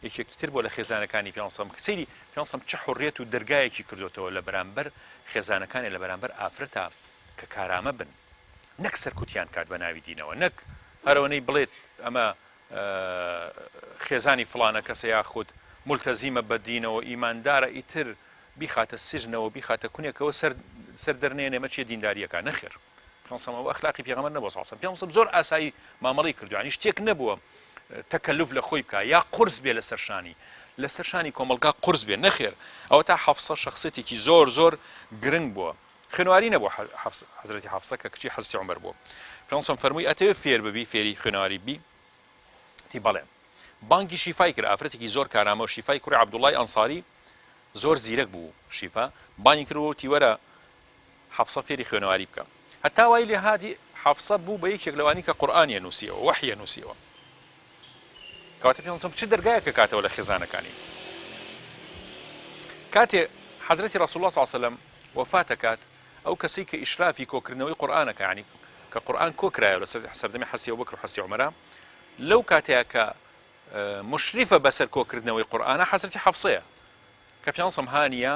یەکێکتر بۆ لە خێزانەکانی پێغەمبەر کەسەری پێغەمبەر چه حڕیەت و دەرگایەکی کردوتەوە لە بەرامبەر خێزانەکانی لە بەرامبەر ئافرەتە کە کارامە بن نەک سەرکوتیان کات بە ناوی دینەوە نەک هەرەوەنەی بڵێت ئەمە خێزانی فڵانە کەسە یاخود ملتەزیمە بە دینەوە ئیماندارە ئیتر بیخاتە سژنەوە بیخاتە کونێکەوە سەر دەرنێنێ مەچیە دینداریەکە نەخێر پێغەمبەر ئەخلاقی پێغەمبەر نەبووە صلی الله علیه و سلم پێغەمبەر زۆر ئاسایی مامەڵەی کردو یعنی شتێک نەبووە تەکەلف لە خۆی بکە یا قورس بێ لەسەر شانی کۆمەلگا قورس بێ نەخێر ئەوە تا حەفسە شخصێتێکی زۆر گرنگ بووە خوێنواری نەبووە حەزرەتی حەفسە کە کچی حەزرەتی عومەر بووە پێغەمبەر فەرمووی ئەتەوێ فێر ببی فێری خوێنواری بی تی بەڵێ بانگی شیفای کرد ئافرەتێکی زۆر کارامە و شیفای کوڕی عەبدوڵڵای ئەنساری زۆر زیرەک بوو شیفا بانی کردەوە تیوەرە حەفسە فێری خوێنەواری بکە هەتا وای لێ هاتی حەفسە بوو بە یەکێک لەوانی کە قورئانیە نووسیەوە وەحیە نووسیەوە کەواتە پێم چ دەرگایەکە کاتەوە لە خێزانەکانی کاتێ حەزرەتی ڕەسوڵ الله صلی الله علیه وسلم وفات دەکات ئەو کەسەی کە ئیشرافی کۆکردنەوەی قورئانەکە یعنی کە قورئان کۆکرایەوە لە سەردەمی حەسی ئەبوبەکر و حەسی عومەرە لەو کاتەیە کە مشریفە بەسەر کۆکردنەوەی قورئانە حەزرەتی حەفسەیە کە پێیان سەم هانیە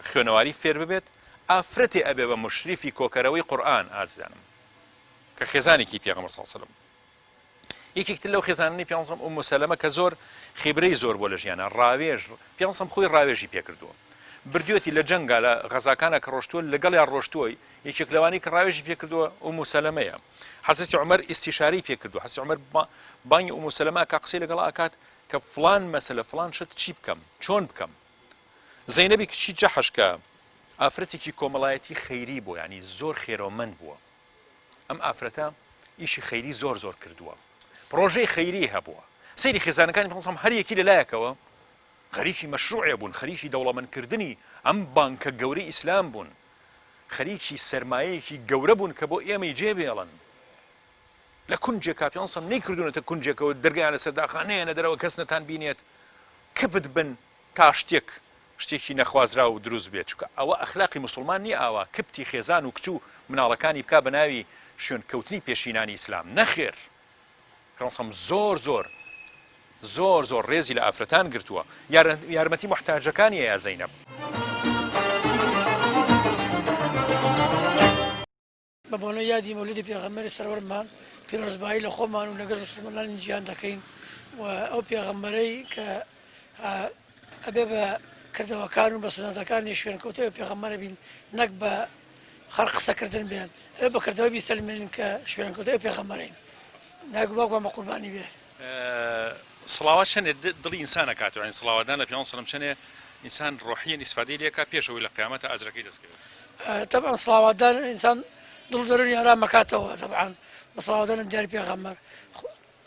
خوێنەواری فێر ببێت ئافرەتێ ئەبێ بە مشریفی کۆکەرەوەی قورئان ئازیزانم کە خێزانێکی پێغەمبەر صلی الله علیه وسلم یەکێکتر لەو خێزانانی پێیان سەم ئوم سەلەمە کە زۆر خیبرەی زۆر بۆ لە ژیانە ڕاوێژ پێیان سەم خۆی ڕاوێژی پێکردووە بردوێتی لە جەنگا لە غەزاکانە کە ڕۆشتووە لەگەڵیان ڕۆشتووەی یەکێک لەوانی کە ڕاوێژی پێکردووە ئوم سەلەمەیە حەزرەتی عومەر ئیستیشاری پێکردووە حەزرەتی عومەر بانگی ئوم سەلەمە کە قسەی لەگەڵ ئاکات کە فلان مەسەلە فلان شت چی بکەم چۆن بکەم زەینەبی کچی جەحش کە ئافرەتێکی کۆمەڵایەتی خەیری بوو ینی زۆر خێرۆمەند بووە ئەم ئافرەتە ئیشی خەیری زۆر زۆر کردووە پرۆژەی خەیری هەبووە سەیری خێزانەکانی پێم هەر یەکی لەلایەکەوە خەریکی مەشروعێ بوون خەریکی دەوڵەمەندکردنی ئەم بانکە گەورەی ئیسلام بوون خەریکی سەرمایەیەکی گەورە بوون کە بۆ ئێمەی جێبێڵن لە کونجێکا پێیان سەم نەیکردوونەتە کونجێکەوە دەرگایان لەسەر داخانەیەنە دەرەوە کەس نەتان بینێت کبت بن تا شتێکی نەخوازرا و دروست بێت چونکە ئەوە ئەخلاقی مسلمان نییە ئاوا کپتی خێزان و کچ و مناڵەکانی بکا بە ناوی شوێنکەوتنی پێشینانی ئیسلام نەخێر پێیان زۆر زۆر زۆر زۆر ڕێزی لە ئافرەتان گرتووە یارمەتی محتاجەکانی یا زەینەب بە بۆنە یادی مەولودی پێغەمبەری سەرەوەرمان پیرۆزبایی لە خۆمان و لەگەڵ مسلمانانی گیان دەکەین و ئەو پێغەمبەرەی کە ئەبێ بە کردەوەکان و بە سنەتەکانی شوێنکەوتەوە پێغەمبەرە بین نەک بە هەر قسەکردن بێن ئەوێ بە کردەوەی بیسەلمێنین کە شوێنکەوتەوە پێغەمبەرین ناگوباگوان بە قوربانی بێ سڵاوات چەندێ دڵی ئینسانە کاتەوە ینی سڵاواتدان لە پێیان سەلەم چەندێ ئینسان ڕۆحیەن ئیسفادەی لێکا پێشەوەی لە قیامەتە ئاجرەکەی دەستکەوێت طبعا سڵاواتدان ئینسان دڵ دەرونی ئارام مەکاتەوە طبعا بە سڵاواتدانم دیاری پێغەمبەر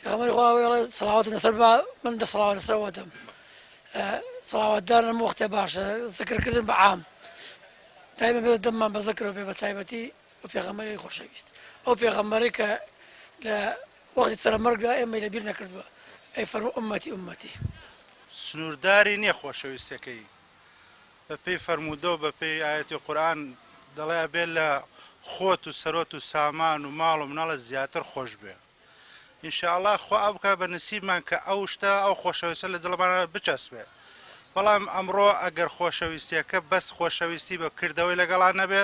پێغەمبەری خوا وێڵێ سڵاواتم لەسەر با من دە سڵاوات لەسەرەوە دەم سڵاواتدان لەم وەختێ باشە زەکرکردن بە عام دایمە بێت دەممان بە زەکرەوە بێ بە تایبەتی بە پێغەمبەری خۆشەویست ئەو پێغەمبەری کە لە وەختی سەرمەرگدا ئێمەی لەبیر نەکردووە ئەی فەرموو ئومەتی ئومەتی سنوورداری نییە خۆشەویستەکەی بە پێی فەرموودە و بە پێی ئاەتی قورئان دەڵێ بێت لە خۆت و سەرۆت و سامان و ماڵ و مناڵە زیاتر خۆش بێ ئینشاءڵڵا خوا ئەو بکە بە نسیبمان کە ئەو شتە ئەو خۆشەویستە لە دڵمانە بچەسبێ بەڵام ئەمڕۆ ئەگەر خۆشەویستیەکە بەس خۆشەویستی بە کردەوەی لەگەڵان نەبێ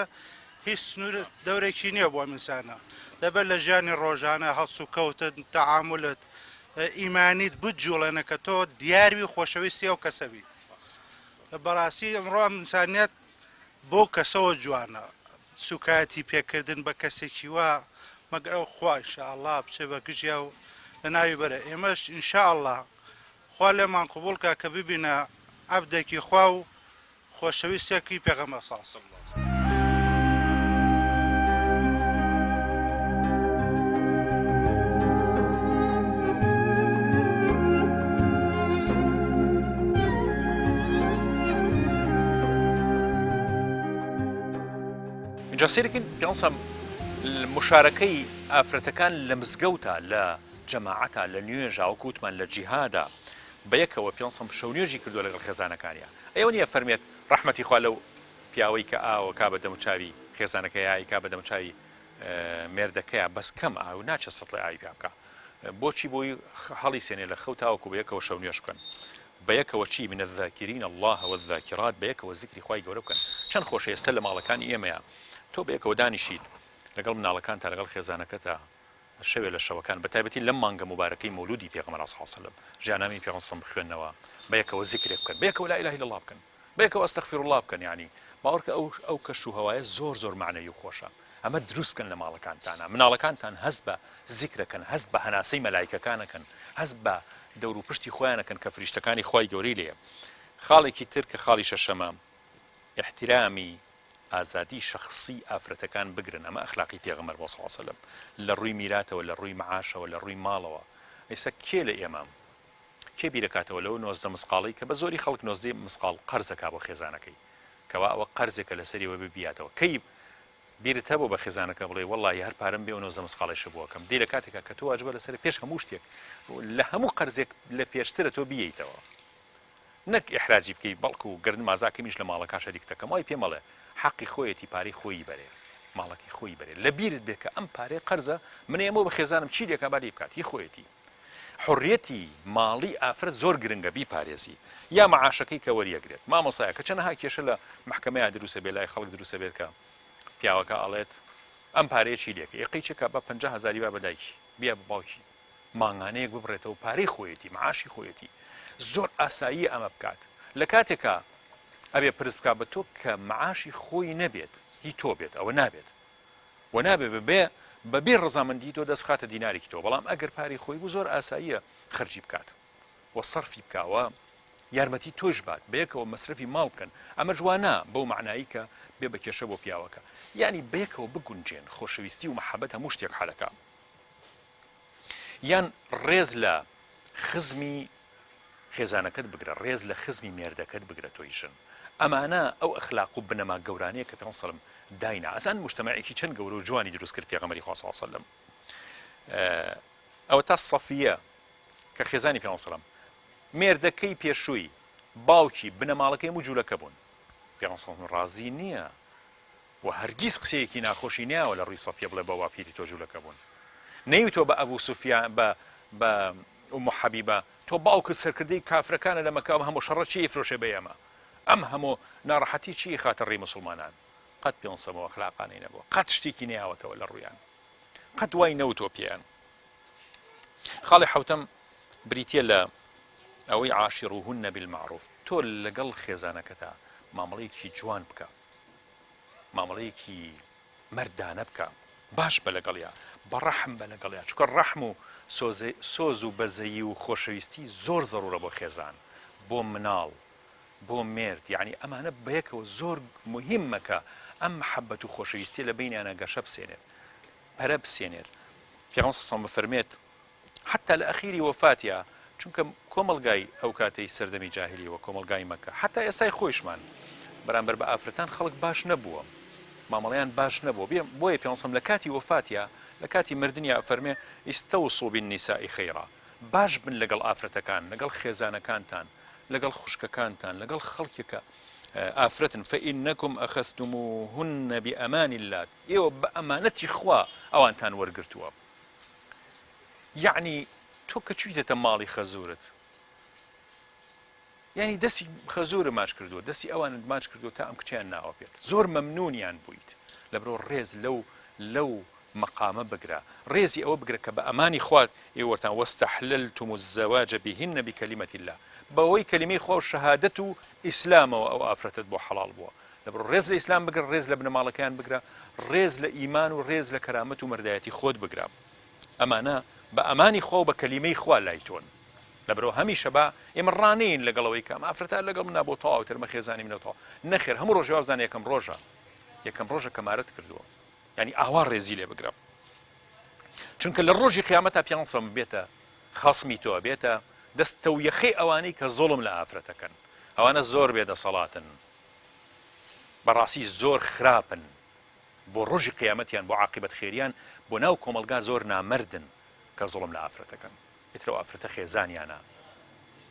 هیچ سنوور دەورێکی نییە بۆ ئینسانە دەبێت لە ژیانی ڕۆژانە هەڵس و کەوتت تەعاملت ئیمانیت بجوڵێنە کە تۆ دیاروی خۆشەویستی ئەو کەسەبی بەڕاستی ئەمڕۆ ئەم ئینسانیەت بۆ کەسەوە جوانە سوکاتی پێکردن بە کەسێکی وا مەگەر ئەو خوا ئینشاءڵڵا بچێ بە گژیا و لە ناوی بەرە ئێمەش ئینشاءڵڵا خوا لێمان قبوڵکە کە ببینە عەبدێکی خوا و خۆشەویستێکی پێغەمبەر صلی الله علیه و سلم اینجا سیرکن پێڵسەم مشارەکەی ئافرەتەکان لە مزگەوتە لە جەماعەتە لە نوێژە و کووتمان لە جیهادا بە یەکەوە پێڵسەم شەونێژی کردووە لەگەڵ خێزانەکانیە ئەوە نییە فەرمێت ڕەحمەتی خوا لەو پیاوەی کە ئاوە کا بە دەموچاوی خێزانەکەی کا بە دەموچاوی مێردەکەیە بەس کەم ئاو ناچە سەڵی ئاوی پێ بکە بۆچی بۆی هەڵی سێنێ لە خەوتاوەکو بە یەکەوە شەونێژ بکەن بە یەکەوە چی من الذاکرین الله والذاکرات بە یەکەوە زیکری خوای گەورە بکەن چەند خۆشە ئێستا لە ماڵەکانی ئێمەیە تۆ بە یەکەوە دانیشیت لەگەڵ مناڵەکان تا لەگەڵ خێزانەکەتە شەوێ لە شەوەکان بە تایبەتی لەم مانگە مبارەکەی مەولودی پێغەمبەر صلی الله علیه و سلم ژیاننامەی پێغەمبەر بخوێنەوە بە یەکەوە زیکرێک بکەن بە یەکەوە لا اله الا الله بکەن بە یەکەوە ئەستەغفیر الله بکەن یعنی باوەڕکە ئەو کەش و هەوایە زۆر زۆر معنەی و خۆشە ئەمە دروست بکەن لە ماڵەکانتانە مناڵەکانتان هەست بە زیکرەکەن هەست بە هەناسەی مەلایکەکانەکەن هەست بە دەور و پشتی خۆیانەکەن کە فریشتەکانی خوای گەورەی لێیە خاڵێکی تر کە خاڵی شەشەمە احترامی ئازادی شخصی ئافرەتەکان بگرن ئەمە ئەخلاقی پێغەمبەر صلی الله علیه وسلم لە ڕووی میراتەوە لە ڕووی معاشەوە لە ڕووی ماڵەوە ئێستا کێ لە ئێمە کێ بیرەکاتەوە لەو 90 مسقاڵی کە بە زۆری خەڵک 90 مسقال قەرزەکا بۆ خێزانەکەی کەوا ئەوە قەرزێکە لەسەریەوە ببیاتەوە کەی بیرت هەبوو بە خێزانەکە بڵێ وەڵی هەر پارەم بێ و 90 مسقاڵیش بووەکەم دێ لە کاتێکا کە تۆ واجبە لەسەر پێش هەموو شتێک لە هەموو قەرزێک لە پێشترە تۆ بیەیتەوە نەک ئیحراجی بکەی بەڵکو و گردن مازاکەمیش لە ماڵەکە شەریک دەکەم وای پێمەڵێ حەقی خۆیەتی پارەی خۆی بەرێ ماڵەکی خۆی بەرێ لە بیرت بێت کە ئەم پارەی قەرزە من ئێمە بە خێزانم چی لێکا باری بکات هی خۆیەتی حڕیەتی ماڵی ئافرەت زۆر گرنگە بیپارێزی یا معاشەکەی کە وەریەگرێت مامۆسایە کە چەنەها کێشە لە محکەمەیە دروستە بێ لای خەڵک دروستە بێت کە پیاوەکە ئەڵێت ئەم پارەیە چی لێکە یەقی چێکە بە 50,000 با بەدایکی بیا بە باوکی ماڭانەیەک ببڕێتەوە پارەی خۆیەتی معاشی خۆیەتی زۆر ئاسایی ئەمە بکات لە کاتێکە ئەبێ پرس بکات بە تۆ کە معاشی خۆی نەبێت هی تۆ بێت ئەوە نابێت و نابێ بەبێ ڕەزامەندی تۆ دەستخاتە دینارێکی تۆ بەڵام ئەگەر پارەی خۆی بوو زۆر ئاساییە خەرجی بکات و سەرفی بکاوە یارمەتی تۆش بات بەیەکەوە مەسرفی ماڵ بکەن ئەمە جوانە بەو معنایی کە بێ بە کێشە بۆ پیاوەکە یعنی بەیەکەوە بگونجێن خۆشەویستی و محەبەت هەموو شتێک حەلەکە یان ڕێز لە خزمی خێزانەکەت بگرە ڕێز لە خزمی مێردەکەت بگرە تۆیشن ئەمانە ئەو ئەخلاق و بنەما گەورانەیە کە پێغەمبەر سەڵم داینا ئەزان مجتەمەعێکی چەند گەورە و جوانی دروست کرد پێغەمبەری خوا صلی الله علیه وسلم ئەوە تا سەفیە کە خێزانی پێغەمبەر سەڵم مێردەکەی پێشووی باوکی بنەماڵەکەی هەموو جوولەکە بوون پێغەمبەر سەڵم ڕازی نییە و هەرگیز قسەیەکی ناخۆشی نییەوە لە ڕووی سەفیە بڵێ بە واپیری تۆ جوولەکە بوون نەیوتۆ بە ئەبوو سوفیان بە ئومو حەبیبە تۆ باوکت سەرکردەی کافرەکانە لە مەکە هەموو شەڕە چی فرۆشێ بە ئێمە ئەم هەموو ناڕەحەتی چی خاتە ڕێی مسلمانان قەت پێنسەمەوە خلاقانەی نەبووە قەت شتێکی نەیاوەتەوە لە ڕوویان قەت وای نەوتۆ پێیان خاڵی حەوتەم بریتە لە ئەوەی عاشروهن بالمعروف تۆ لەگەڵ خێزانەکەتا مامەڵەیەکی جوان بکە مامەڵەیەکی مەردانە بکە باش بە لەگەڵیا بەڕەحم بە لەگەڵیا چکە ڕەحم و سۆز و بەزەیی و خۆشەویستی زۆر زەڕورە بۆ خێزان بۆ مناڵ بۆ مێرد یعنی ئەمانە بەیەکەوە زۆر مهمەکە ئەم محەبەت و خۆشەویستی لە بینیانە گەشە بسێنێت پەرە بسێنێت پێغەمبەر صلی الله بفەرمێت حتا لە ئەخیری وەفاتیا چونکە کۆمەلگای ئەو کاتەی سەردەمی جاهیلیەوە کۆمەلگای مەکە حتا ئێستای خۆیشمان بەرامبەر بە ئافرەتان خەڵک باش نەبووە مامەڵەیان باش نەبووە بۆیە پێغەمبەر لە کاتی وەفاتیا لە کاتی مردنیا فەرمێ ئیستەوصوا بالنساء خەیرا باش بن لەگەڵ ئافرەتەکان لەگەڵ خێزانەکانتان لەگەڵ خوشکەکانتان لەگەڵ خەڵکێکە ئافرەتن فإنكم أخذتموهن بأمان الله ئێوە بە ئەمانەتی خوا ئەوانتان وەرگرتووە یعنی تۆ کە چوویتەتە ماڵی خەزورت یعنی دەستی خەزورە ماچ کردووە دەستی ئەوانت ماچ کردووە تا ئەم کچیان ناوە بێت زۆر مەمنونیان بوویت لەبرۆ ڕێز لەو مقامە بگرە ڕێزی ئەوە بگرە کە بە ئەمانی خوات ئێوەتان وەستەحللتم الزەواج بهن بکەلیمەت الله بەوەی کەلیمەی خوا و شەهادەت و ئیسلامەوە ئەو ئافرەتت بۆ حەڵال بووە لەبرۆ ڕێز لە ئیسلام بگرە ڕێز لە بنەماڵەکەیان بگرە ڕێز لە ئیمان و ڕێز لە کەرامەت و مەردایەتی خۆت بگرە ئەمانە بە ئەمانی خوا و بە کەلیمەی خوا لای تۆن لەبرۆ هەمیشە بە ئێمە ڕانین لەگەڵەوەی کەم ئافرەتە لەگەڵ منا بۆ تەواو ترمە خێزانی منەوە نەخێر هەموو ڕۆژێ وابزان یەکەم ڕۆژە کەمارەت کردووە یعنی ئاوا ڕێزی لێ بگرە چونکە لە ڕۆژی قیامەتە پێغەمبەر بێتە خەسمی تۆ بێتە دەستەویەخەی ئەوانەی کە زوڵم لە ئافرەتەکەن ئەوانە زۆر بێدەسەڵاتن بەڕاستی زۆر خراپن بۆ ڕۆژی قیامەتیان بۆ عاقبەت خێریان بۆ ناو کۆمەلگا زۆر نامەردن کە زوڵم لە ئافرەتەکەن ئێترەوە ئافرەتە خێزانیانە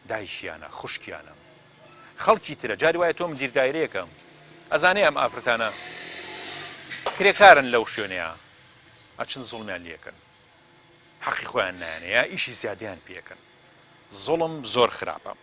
دایشیانە خوشکیانە خەڵکی ترە جاری وایە تۆم دیردایرەیەکەم ئەزانێ ئەم ئافرەتانە کرێکارن لەو شوێنەیە ئەچن زوڵمیان لێکن حەقی خۆیان نایەنەیە ئیشی زیادیان پێکەن زوڵم زۆر خراپە